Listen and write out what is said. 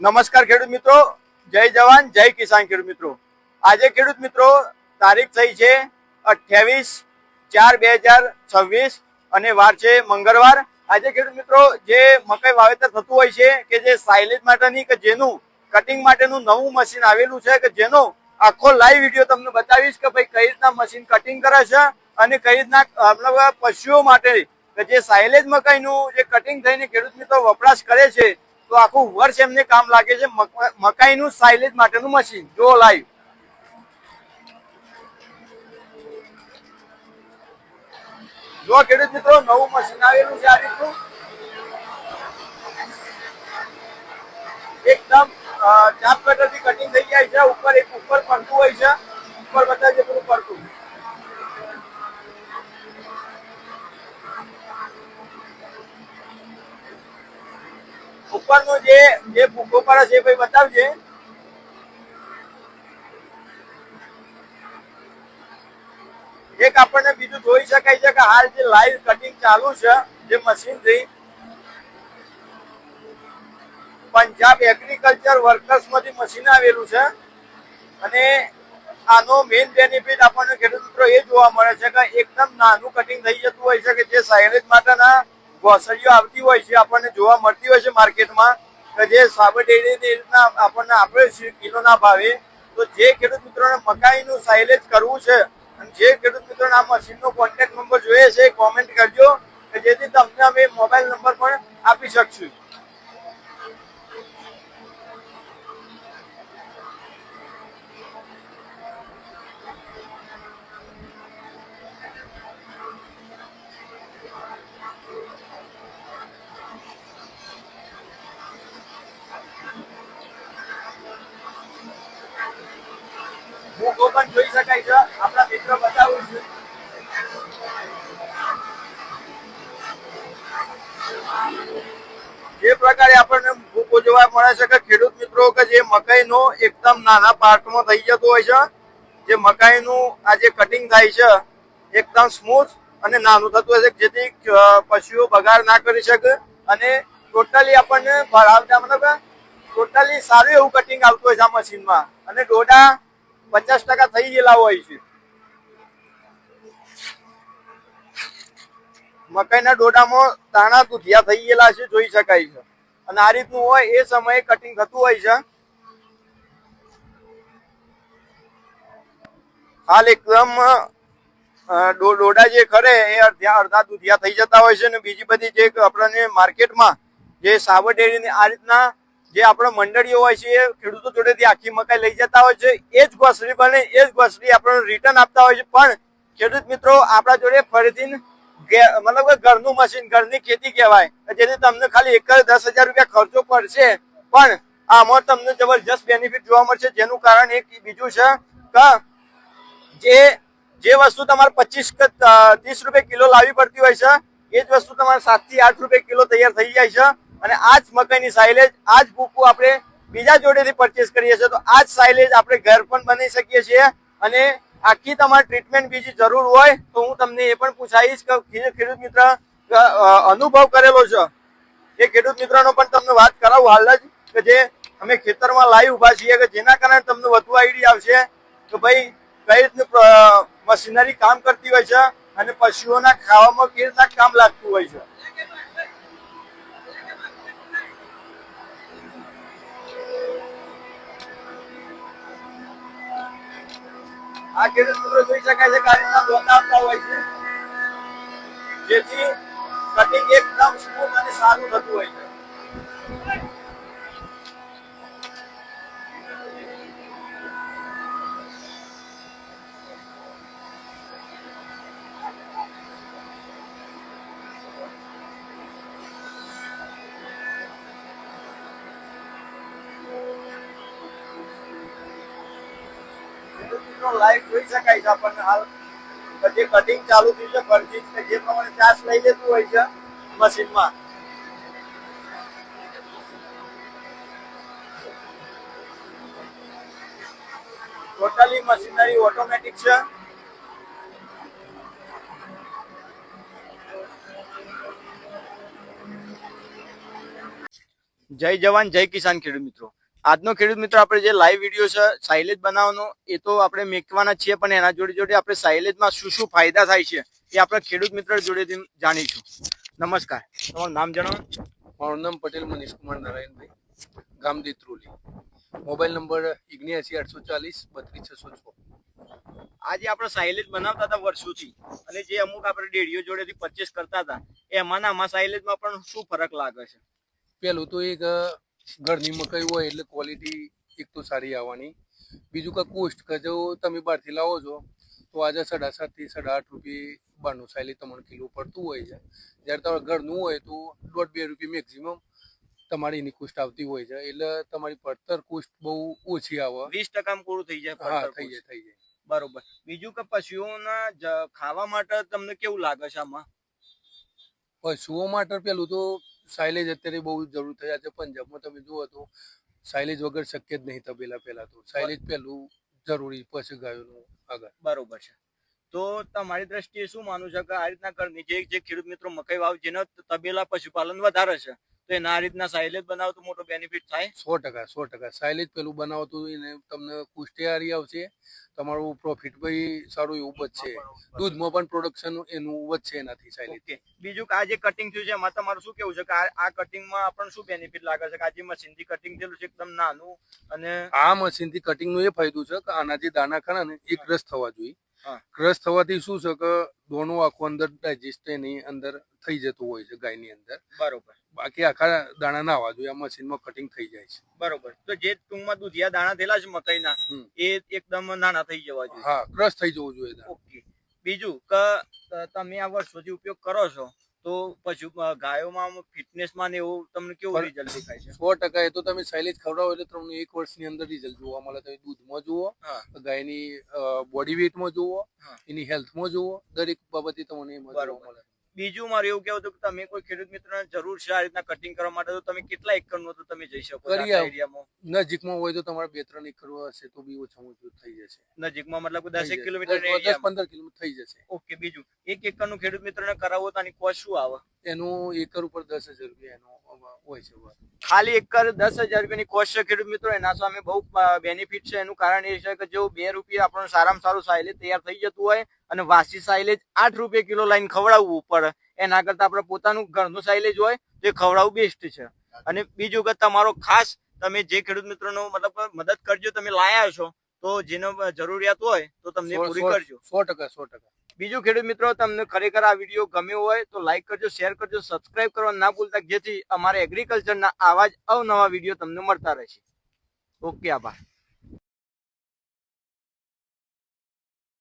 નમસ્કાર ખેડૂત મિત્રો, જય જવાન જય કિસાન ખેડૂત મિત્રો. આજે ખેડૂત મિત્રો તારીખ થઈ છે 28/4/2026 અને વાર છે મંગળવાર. આજે ખેડૂત મિત્રો જે મકાઈ વાવેતર થતું હોય છે કે જે સાઇલેજ માટેની કે જેનું કટિંગ માટેનું નવું મશીન આવેલું છે કે જેનો આખો લાઈવ વિડીયો તમને બતાવીશ કે ભાઈ કઈ રીતના મશીન કટિંગ કરે છે અને કઈ રીતના મતલબ પશુઓ માટે કે જે સાઇલેજ મકાઈનું જે કટિંગ થઈને ખેડૂત મિત્રો વપરાશ કરે છે તો આખું વર્ષ એમને કામ લાગે છે મકાઈનું સાઇલેજ માટેનું મશીન. જો લાઈવ જો ખેડૂત મિત્રો નવું મશીન આવેલું છે આ રીતનું એકદમ ચાપ કટરથી કટિંગ થઈ જાય છે. ઉપર એક ઉપર પડતું હોય છે, ઉપર બતાવજે પૂરું પડતું. ઉપરનો જે ભૂકો પડે છે ભાઈ બતાવજે. એક આપણને બીજું જોઈ શકાય છે કે હાલ જે લાઈવ કટિંગ ચાલુ છે જે મશીનથી પંજાબ એગ્રીકલ્ચર વર્કર્સ માંથી મશીન આવેલું છે અને આનો મેઇન બેનિફિટ આપણને ખેડૂત મિત્રો એ જોવા મળે છે કે એકદમ નાનું કટિંગ થઈ જતું હોય છે કે જે સાઇલેજ માટેના ઘોસડીઓ આવતી હોય છે આપણને જોવા મળતી હોય છે માર્કેટમાં કે જે સાબર ડેરીની રીતના આપણને આપે છે કિલોના ભાવે. તો જે ખેડૂત મિત્રોને મકાઈનું સાઇલેજ કરવું છે અને જે ખેડૂત મિત્રોને આ મશીનનો કોન્ટેક્ટ નંબર જોઈએ છે કોમેન્ટ કરજો કે જેથી તમને અમે મોબાઈલ નંબર પણ આપી શકશું. ભૂકો પણ જોઈ શકાય છે, આપણા મિત્રો બતાવું છું. જે પ્રકારે આપણને ભૂકો જોવા મળે છે કે ખેડૂત મિત્રો કે જે મકાઈનો એકદમ નાના પાર્ટમાં થઈ જતો હોય છે, જે મકાઈનું આ જે કટિંગ થાય છે એકદમ સ્મૂથ અને નાનું થતું હોય છે જેથી પશુઓ બગાડ ના કરી શકે અને ટોટલી આપણને ભરાવતા મતલબ ટોટલી સારું એવું કટિંગ આવતું હોય છે આ મશીનમાં અને ડોડા 50% થઈ ગયેલા હોય છે. મકાઈના ડોડામાં તાણા દુધિયા થઈ ગયેલા છે જોઈ શકાય છે અને આ રીતનું હોય એ સમયે કટિંગ થતું હોય છે. હાલ એકદમ ડોડા જે ખરે એ અડધા દુધિયા થઈ જતા હોય છે અને બીજી બધી જે આપણને માર્કેટમાં જે સાબર ડેરીની આ રીતના જે આપણા મંડળીઓ હોય છે એ ખેડૂતો જોડેથી આખી મકાઈ લઈ જતા હોય છે. એ જ ઘોસડી બને એ જ ઘોસડી આપણને રિટર્ન આપતા હોય છે. પણ ખેડૂત મિત્રો આપણા જોડે ફરીથી મતલબ ઘરનું મશીન ઘરની ખેતી કહેવાય જેથી તમને ખાલી 10,000 રૂપિયા ખર્ચો પડશે પણ આમાં તમને જબરજસ્ત બેનિફિટ જોવા મળશે. જેનું કારણ એક બીજું છે કે જે વસ્તુ તમારે 25 કે 30 રૂપિયા કિલો લાવવી પડતી હોય છે એ જ વસ્તુ તમારે 7 થી 8 રૂપિયા કિલો તૈયાર થઈ જાય છે. અને આ જ મકાઈની સાઇલેજ આ જ ભૂકું આપણે બીજા જોડેથી પરચેસ કરીએ છીએ તો આ જ સાઇલેજ આપણે ઘર પણ બનાવી શકીએ છીએ. અને આખી તમારે ટ્રીટમેન્ટ બીજી જરૂર હોય તો હું તમને એ પણ પૂછાઈશ કે ખેડૂત મિત્ર અનુભવ કરેલો છે એ ખેડૂત મિત્રનો પણ તમને વાત કરાવું હાલ જ કે જે અમે ખેતરમાં લાઈવ ઉભા છીએ કે જેના કારણે તમને વધુ આઈડિયા આવશે કે ભાઈ કઈ રીતનું મશીનરી કામ કરતી હોય છે અને પશુઓના ખાવામાં કેવી રીતના કામ લાગતું હોય છે. આ ખેડૂત મિત્રો જોઈ શકાય છે કે આ રીતના દોતા આવતા હોય છે જેથી કટિંગ એકદમ સ્મૂથ અને સારું થતું હોય છે. લાઈવ જોઈ શકાય છે આપણને હાલ જે કટિંગ ચાલુ થયું છે ફરજી જે પ્રમાણે ચાર્જ લઈ લેતું હોય છે મશીનમાં. ટોટલી મશીનરી ઓટોમેટિક છે. જય જવાન જય કિસાન ખેડૂત મિત્રો. આજનો ખેડૂત મિત્રો આપણે જે લાઈવ વિડીયો છે સાયલેજ બનાવવાનો એ તો આપણે મેકવાના છીએ, પણ એના જોડે જોડે આપણે સાયલેજમાં શું શું ફાયદા થાય છે એ આપણે ખેડૂત મિત્ર જોડેથી જાણીશું. નમસ્કાર, તમારું નામ જણાવો. મારું નામ પટેલ મનીષ કુમાર નારાયણભાઈ, ગામ દેત્રોલી. Mobile number 798040 32 606. આજે આપણે સાયલેજ બનાવતા હતા વર્ષોથી, અને જે અમુક આપણે ડેરીઓ જોડેથી પરચેસ કરતા હતા એમાંના આમાં સાયલેજમાં પણ શું ફરક લાગે છે? પેલું તો એક ઘરની મકાઈ હોય એટલે ક્વોલિટી એક તો સારી આવવાની. બીજું કે કોસ્ટ કે જો તમે બહારથી લાવો છો તો આજે 7.5 થી 8.5 રૂપિયા બહારનું સાયલેજ તમને કિલો પડતું હોય છે. જ્યારે તમારે ઘરનું હોય તો 1.5-2 રૂપિયા મેક્સિમમ તમારી એની કોસ્ટ આવતી હોય છે, એટલે તમારી પડતર કોસ્ટ બહુ ઓછી આવે. 20% પૂરું થઈ જાય. હા, થઈ જાય. બરોબર. બીજું કે પશુઓના ખાવા માટે તમને કેવું લાગે છે આમાં? પશુઓ માટે પેલું તો સાયલેજ અત્યારે બહુ જરૂર થયા છે. પંજાબમાં તમે જુઓ તો સાયલેજ વગર શક્ય જ નહીં. તબેલા પહેલા તો સાયલેજ પહેલું જરૂરી, પછી ગાયોનું આગળ. બરોબર છે. તો તમારી દ્રષ્ટિએ શું માનવું છે કે આ રીતના ઘરની જે ખેડૂત મિત્રો મકાઈ વાવ જેનો તબેલા પશુપાલન વધારે છે તો એના આ રીતના સાયલેજ બનાવો તો મોટો બેનિફિટ થાય? 100%. સાયલેજ પેલું બનાવતું એને તમને કુષ્ટિયારી આવશે, તમારું પ્રોફિટ ભાઈ સારું એવું બચશે. દૂધમાં પણ પ્રોડક્શન એનું વધશે એનાથી સાયલેજ. ઓકે. બીજું કે આ જે કટિંગ થયું છે એમાં તમારું શું કેવું છે કે આ કટિંગમાં આપણને શું બેનિફિટ લાગે છે? કે આ જે મશીનથી કટિંગ થયેલું છે એકદમ નાનું, અને આ મશીનથી કટિંગનો એ ફાયદો છે કે આના જે દાણા ખરા ને એ ક્રશ થવા જોઈએ. ક્રશ થવાથી શું છે કે દોનો આખો અંદર ડાયજેસ્ટ એની અંદર થઈ જતું હોય છે ગાયની અંદર. બરોબર. બાકી આખા દાણા ના આવવા જોઈએ, આ મશીનમાં કટિંગ થઈ જાય છે. બરોબર. તો જે ટૂંકમાં દૂધિયા દાણા થયેલા છે મકાઈના એ એકદમ નાના થઈ જવા જોઈએ. હા, ક્રશ થઈ જવું જોઈએ. ઓકે. બીજું કે તમે આ વર્ષોથી ઉપયોગ કરો છો તો પશુ ગાયોમાં ફિટનેસમાં ને એવું તમને કેવું રિઝલ્ટ દેખાય છે? 100% એ તો તમે સાયલેજ ખવડાવો એટલે તમને 1 વર્ષની અંદર રિઝલ્ટ જોવા મળે. તમે દૂધમાં જુઓ, ગાયની બોડી વેટમાં જુઓ, એની હેલ્થમાં જુઓ, દરેક બાબતે તમને એમાં જોવા મળે. બીજું મારું એવું કેવું હતું કે તમે કોઈ ખેડૂત મિત્રને જરૂર છે આ રીતના કટિંગ કરવા માટે તો તમે કેટલા એકરનું તો તમે જઈ શકો એરિયામાં? નજીકમાં હોય તો તમારે 2-3 એકર હશે તો બી ઓછામાં ઓછું થઈ જશે. નજીકમાં મતલબ 10 કિલોમીટર 10-15 કિલોમીટર થઈ જશે. ઓકે. બીજું 1 એકરનું ખેડૂત મિત્રને કરાવવો તો આની કોસ્ટ શું આવે? એનું એકર ઉપર 10,000 રૂપિયા એનો હોય છે. ખાલી એકર 10,000 રૂપિયાની કોસ્ટ છે ખેડૂત મિત્રો. એના સામે બહુ બેનિફિટ છે. એનું કારણ એ છે કે જો 2 રૂપિયા આપણને સારામાં સારું સાયલેજ તૈયાર થઈ જતું હોય અને વાસી સાયલેજ 8 રૂપિયા કિલો લાઈન ખવડાવવું પડે એના કરતા આપણે પોતાનું ઘરનું સાયલેજ હોય તો એ ખવડાવવું બેસ્ટ છે. અને બીજું કે તમારો ખાસ તમે જે ખેડૂત મિત્રોનો મતલબ મદદ કરજો, તમે લાયા છો તો જેનો જરૂરિયાત હોય તો તમને પૂરી કરજો. 100%. બીજું ખેડૂત મિત્રો, તમને ખરેખર આ વિડીયો ગમ્યો હોય તો લાઈક કરજો, શેર કરજો, સબસ્ક્રાઇબ કરવાનું ના ભૂલતા, જેથી અમારે એગ્રીકલ્ચરના આવા જ અવનવા વિડીયો તમને મળતા રહેશે. ઓકે, આભાર.